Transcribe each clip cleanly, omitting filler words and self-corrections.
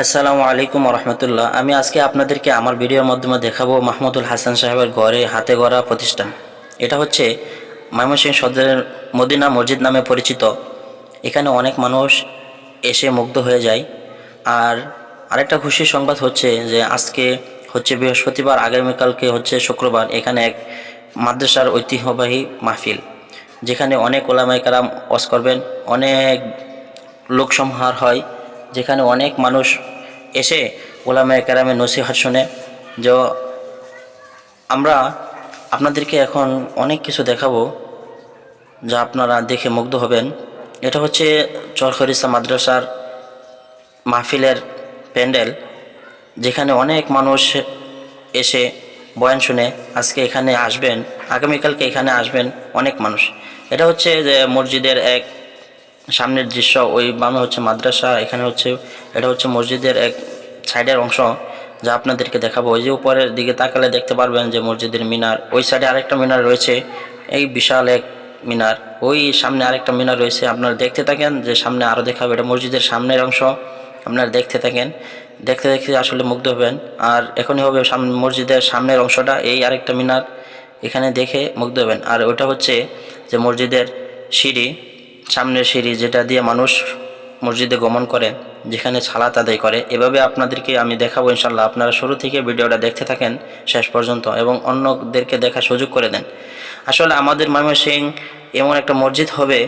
আসসালামু আলাইকুম রহমতুল্লাহ। আমি আজকে আপনাদেরকে আমার ভিডিওর মাধ্যমে দেখাবো মাহমুদুল হাসান সাহেবের ঘরে হাতে গড়া প্রতিষ্ঠান। এটা হচ্ছে ময়মনসিংহ সদরের মদিনা মসজিদ নামে পরিচিত। এখানে অনেক মানুষ এসে মুগ্ধ হয়ে যায়। আর আরেকটা খুশির সংবাদ হচ্ছে যে আজকে হচ্ছে বৃহস্পতিবার, আগামীকালকে হচ্ছে শুক্রবার। এখানে এক মাদ্রাসার ঐতিহ্যবাহী মাহফিল, যেখানে অনেক ওলামায়ে কেরাম ওয়াজ করবেন, অনেক লোকসমাহার হয়, যেখানে অনেক মানুষ এসে ওলামায়ে কেরামের নসিহত শুনে। যে আমরা আপনাদেরকে এখন অনেক কিছু দেখাবো যা আপনারা দেখে মুগ্ধ হবেন। এটা হচ্ছে চরখরিসা মাদ্রাসার মাহফিলের প্যান্ডেল, যেখানে অনেক মানুষ এসে বয়ান শুনে আজকে এখানে আসবেন, আগামীকালকে এখানে আসবেন অনেক মানুষ। এটা হচ্ছে যে মসজিদের এক সামনের দৃশ্য। ওই বামে হচ্ছে মাদ্রাসা, এখানে হচ্ছে এটা হচ্ছে মসজিদের এক সাইডের অংশ, যা আপনাদেরকে দেখাবো। ওই যে উপরের দিকে তাকালে দেখতে পারবেন যে মসজিদের মিনার, ওই সাইডে আরেকটা মিনার রয়েছে, এই বিশাল এক মিনার। ওই সামনে আরেকটা মিনার রয়েছে, আপনারা দেখতে থাকেন যে সামনে আরও দেখাবো। এটা মসজিদের সামনের অংশ, আপনারা দেখতে থাকেন, দেখতে দেখতে আসলে মুগ্ধ হবেন। আর এখনই হবে মসজিদের সামনের অংশটা, এই আরেকটা মিনার, এখানে দেখে মুগ্ধ হবেন। আর ওটা হচ্ছে যে মসজিদের সিঁড়ি, সামনের সিঁড়ি যেটা দিয়ে মানুষ মসজিদে গমন করে, যেখানে সালাত আদায় করে। এভাবে আপনাদেরকে আমি দেখাবো ইনশাল্লাহ। আপনারা শুরু থেকে ভিডিওটা দেখতে থাকেন শেষ পর্যন্ত এবং অন্যদেরকে দেখার সুযোগ করে দেন। আসলে আমাদের ময়মনসিংহ এমন একটা মসজিদ হবে,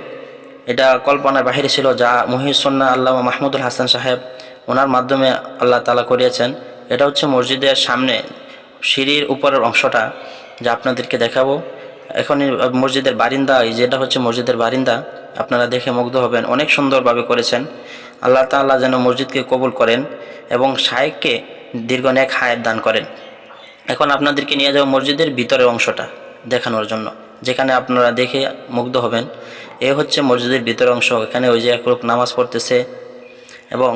এটা কল্পনার বাহিরে ছিল, যা মুহিউস-সুন্নাহ আল্লামা মাহমুদুল হাসান সাহেব ওনার মাধ্যমে আল্লাহ তাআলা করিয়েছেন। এটা হচ্ছে মসজিদের সামনে সিঁড়ির উপরের অংশটা, যা আপনাদেরকে দেখাবো। এখনই মসজিদের বারিন্দা, এই যেটা হচ্ছে মসজিদের বারিন্দা, আপনারা দেখে মুগ্ধ হবেন। অনেক সুন্দরভাবে করেছেন। আল্লাহ তাআলা যেন মসজিদকে কবুল করেন এবং শায়েখকে দীর্ঘ নেক হায়াত দান করেন। এখন আপনাদেরকে নিয়ে যাব মসজিদের ভিতরের অংশটা দেখানোর জন্য, যেখানে আপনারা দেখে মুগ্ধ হবেন। এ হচ্ছে মসজিদের ভিতরের অংশ। এখানে ওই যে এক লোক নামাজ পড়তেছে এবং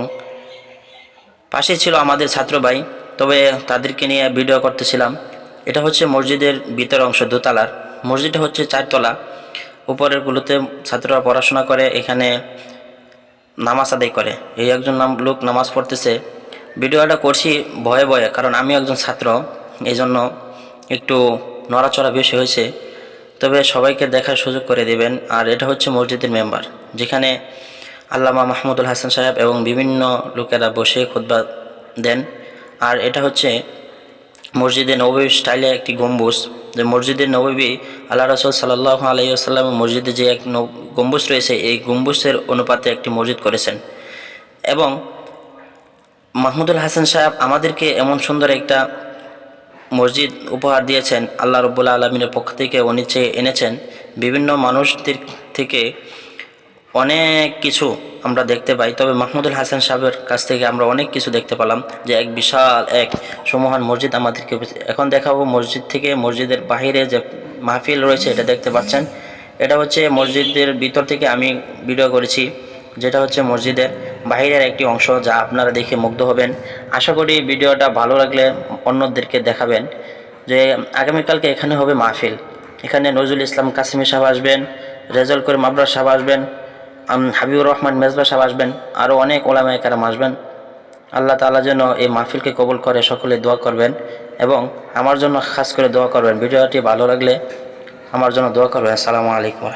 পাশে ছিল আমাদের ছাত্র ভাই, তবে তাদেরকে নিয়ে ভিডিও করতেছিলাম। এটা হচ্ছে মসজিদের ভিতরের অংশ, দোতলার। মসজিদটা হচ্ছে 4 তলা। উপরের গুলোতে ছাত্ররা পড়াশোনা করে, এখানে নামাজ আদায় করে। এই একজন লোক নামাজ পড়তেছে। ভিডিওটা করছি ভয়ে ভয়ে, কারণ আমি একজন ছাত্র, এই জন্য একটু নড়াচড়া বেশি হয়েছে। তবে সবাইকে দেখার সুযোগ করে দেবেন। আর এটা হচ্ছে মসজিদের মেম্বার, যেখানে আল্লামা মাহমুদুল হাসান সাহেব এবং বিভিন্ন লোকেরা বসে খুতবা দেন। আর এটা হচ্ছে মসজিদে নববী স্টাইলে একটি গম্বুজ। যে মসজিদে নববী আল্লাহ রাসূল সাল্লাল্লাহু আলাইহি ওয়াসাল্লাম মসজিদে যে এক গম্বুজ রয়েছে, এই গম্বুজের অনুপাতে একটি মসজিদ করেছেন। এবং মাহমুদুল হাসান সাহেব আমাদেরকে এমন সুন্দর একটা মসজিদ উপহার দিয়েছেন। আল্লাহ রাব্বুল আলামিনের পক্ষ থেকে উনি চেয়ে এনেছেন। বিভিন্ন মানুষদের থেকে অনেক কিছু আমরা দেখতে পাই, তবে মাহমুদুল হাসান সাহেবের কাছ থেকে আমরা অনেক কিছু দেখতে পেলাম। যে এক বিশাল এক সুমহান মসজিদ আমাদেরকে এখন দেখাবো। মসজিদ থেকে মসজিদের বাহিরে যে মাহফিল রয়েছে এটা দেখতে পাচ্ছেন। এটা হচ্ছে মসজিদের ভিতর থেকে আমি ভিডিও করেছি, যেটা হচ্ছে মসজিদের বাহিরের একটি অংশ, যা আপনারা দেখে মুগ্ধ হবেন। আশা করি ভিডিওটা ভালো লাগলে অন্যদেরকে দেখাবেন। যে আগামীকালকে এখানে হবে মাহফিল। এখানে নজরুল ইসলাম কাসিমি সাহেব আসবেন, রেজাউল করিম আবরার সাহেব আসবেন, হাবিবুর রহমান মেজবা সাহেব আসবেন, আরও অনেক ওলামায়ে কেরাম আসবেন। আল্লাহ তাআলা যেন এই মাহফিলকে কবুল করে, সকলে দোয়া করবেন এবং আমার জন্য খাস করে দোয়া করবেন। ভিডিওটি ভালো লাগলে আমার জন্য দোয়া করবেন। আসসালামু আলাইকুম।